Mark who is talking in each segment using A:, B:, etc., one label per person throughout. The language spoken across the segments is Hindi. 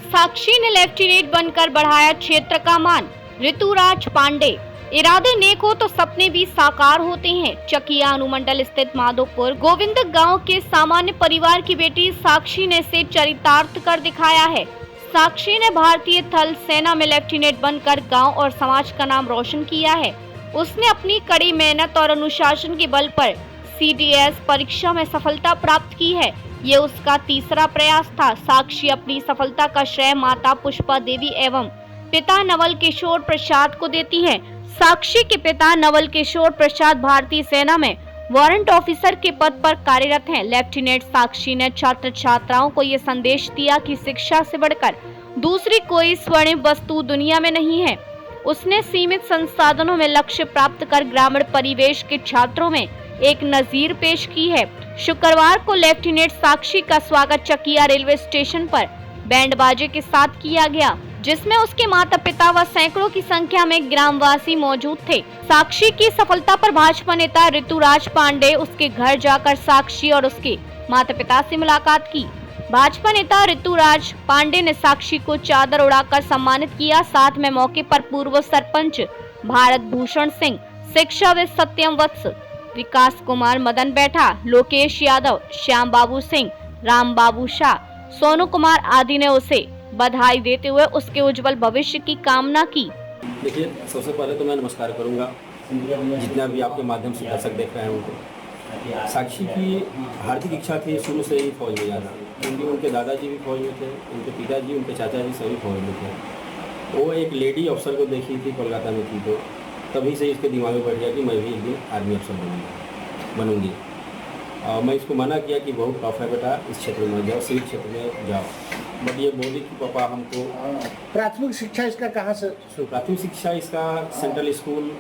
A: साक्षी ने लेफ्टिनेंट बनकर बढ़ाया क्षेत्र का मान। ऋतुराज पांडे। इरादे नेक हो तो सपने भी साकार होते हैं। चकिया अनुमंडल स्थित माधोपुर गोविंद गांव के सामान्य परिवार की बेटी साक्षी ने इसे चरितार्थ कर दिखाया है। साक्षी ने भारतीय थल सेना में लेफ्टिनेंट बनकर गांव और समाज का नाम रोशन किया है। उसने अपनी कड़ी मेहनत और अनुशासन के बल पर CDS परीक्षा में सफलता प्राप्त की है। ये उसका तीसरा प्रयास था। साक्षी अपनी सफलता का श्रेय माता पुष्पा देवी एवं पिता नवल किशोर प्रसाद को देती हैं। साक्षी के पिता नवल किशोर प्रसाद भारतीय सेना में वारंट ऑफिसर के पद पर कार्यरत हैं। लेफ्टिनेंट साक्षी ने छात्र छात्राओं को ये संदेश दिया कि शिक्षा से बढ़कर दूसरी कोई स्वर्णिम वस्तु दुनिया में नहीं है। उसने सीमित संसाधनों में लक्ष्य प्राप्त कर ग्रामीण परिवेश के छात्रों में एक नजीर पेश की है। शुक्रवार को लेफ्टिनेंट साक्षी का स्वागत चकिया रेलवे स्टेशन पर बैंड बाजे के साथ किया गया, जिसमें उसके माता पिता व सैकड़ों की संख्या में ग्रामवासी मौजूद थे। साक्षी की सफलता पर भाजपा नेता ऋतुराज पांडे उसके घर जाकर साक्षी और उसके माता पिता से मुलाकात की। भाजपा नेता ऋतुराज पांडे ने साक्षी को चादर उड़ाकर सम्मानित किया। साथ में मौके पर पूर्व सरपंच भारत भूषण सिंह, शिक्षाविद सत्यम वत्स, विकास कुमार मदन बैठा, लोकेश यादव, श्याम बाबू सिंह, राम बाबू शाह, सोनू कुमार आदि ने उसे बधाई देते हुए उसके उज्जवल भविष्य की कामना की।
B: देखिए, सबसे पहले तो मैं नमस्कार करूंगा जितना भी आपके माध्यम से दर्शक देख रहे हैं उनको। साक्षी की हार्दिक इच्छा थी शुरू से ही फौज में जाना, क्योंकि उनके दादाजी भी फौज में थे, उनके पिताजी, उनके चाचा जी सभी फौज में थे। वो एक लेडी अफसर को देखी थी, कोलकाता में थी, तो तभी से इसके दिमाग में बैठ गया कि मैं भी एक दिन आर्मी अफसर बनूंगी। मैं इसको मना किया कि बहुत टफ है बेटा, इस क्षेत्र में जाओ, सिविल क्षेत्र में जाओ। बट ये बोली कि पापा हमको।
C: प्राथमिक शिक्षा इसका कहाँ से?
B: प्राथमिक शिक्षा इसका सेंट्रल स्कूल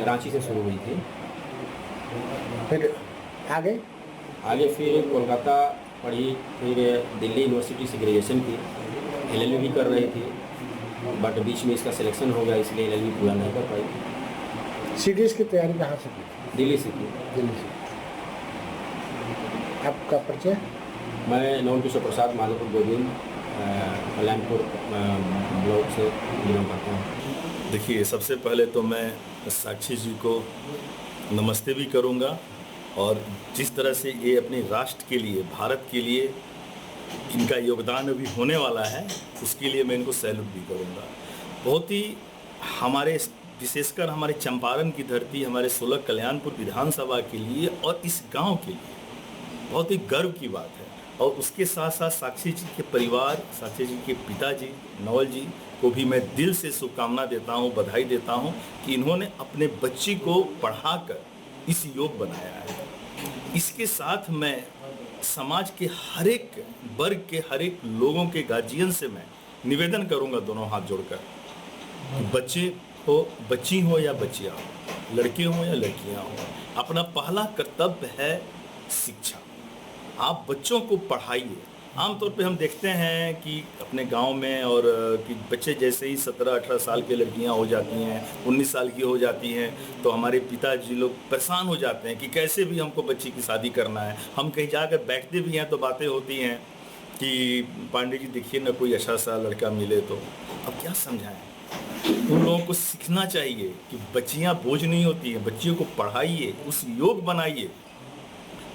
B: रांची से शुरू हुई थी।
C: फिर आगे फिर कोलकाता पढ़ी, फिर दिल्ली यूनिवर्सिटी से ग्रेजुएशन की, LLB भी कर रही थी, बट बीच में इसका सिलेक्शन हो गया, इसलिए LLB पूरा नहीं कर पाई। CDS की तैयारी कहाँ से की?
B: दिल्ली से की।
C: दिल्ली से। आपका परिचय?
B: मैं नवल किशोर प्रसाद, माधोपुर गोविंद, कल्याणपुर ब्लॉक से बिलोंग करता हूँ।
D: देखिए, सबसे पहले तो मैं साक्षी जी को नमस्ते भी करूंगा, और जिस तरह से ये अपने राष्ट्र के लिए, भारत के लिए इनका योगदान अभी होने वाला है, उसके लिए मैं इनको सैल्यूट भी करूंगा। बहुत ही हमारे, विशेषकर हमारे चंपारण की धरती, हमारे 16 कल्याणपुर विधानसभा के लिए और इस गांव के लिए बहुत ही गर्व की बात है। और उसके साथ साथ साक्षी जी के परिवार, साक्षी जी के पिताजी नवल जी को भी मैं दिल से शुभकामना देता हूँ, बधाई देता हूँ कि इन्होंने अपने बच्ची को पढ़ाकर इस योग बनाया है। इसके साथ मैं समाज के हर एक वर्ग के, हर एक लोगों के गार्जियन से मैं निवेदन करूंगा, दोनों हाथ जोड़कर, कि बच्चे हो, बच्ची हो या बच्चियाँ हो, लड़के हो या लड़कियाँ हो, अपना पहला कर्तव्य है शिक्षा। आप बच्चों को पढ़ाइए। आमतौर पे हम देखते हैं कि अपने गांव में, और कि बच्चे जैसे ही 17-18 साल की लड़कियां हो जाती हैं, 19 साल की हो जाती हैं, तो हमारे पिताजी लोग परेशान हो जाते हैं कि कैसे भी हमको बच्ची की शादी करना है। हम कहीं जाकर बैठते भी हैं तो बातें होती हैं कि पांडे जी देखिए ना, कोई अच्छा सा लड़का मिले तो। अब क्या समझाएं? उन लोगों को सीखना चाहिए कि बच्चियाँ बोझ नहीं होती हैं, बच्चियों को पढ़ाइए, उस योग बनाइए।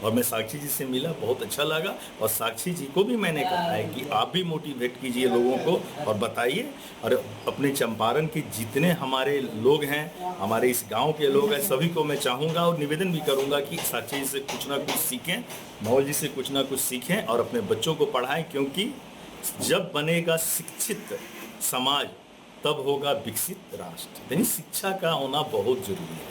D: और मैं साक्षी जी से मिला, बहुत अच्छा लगा, और साक्षी जी को भी मैंने कहा है कि आप भी मोटिवेट कीजिए लोगों को और बताइए। और अपने चंपारण के जितने हमारे लोग हैं, हमारे इस गांव के लोग हैं, सभी को मैं चाहूँगा और निवेदन भी करूँगा कि साक्षी जी से कुछ ना कुछ सीखें, नवल जी से कुछ ना कुछ सीखें और अपने बच्चों को पढ़ाएं, क्योंकि जब बनेगा शिक्षित समाज तब होगा विकसित राष्ट्र। यानी शिक्षा का होना बहुत जरूरी है।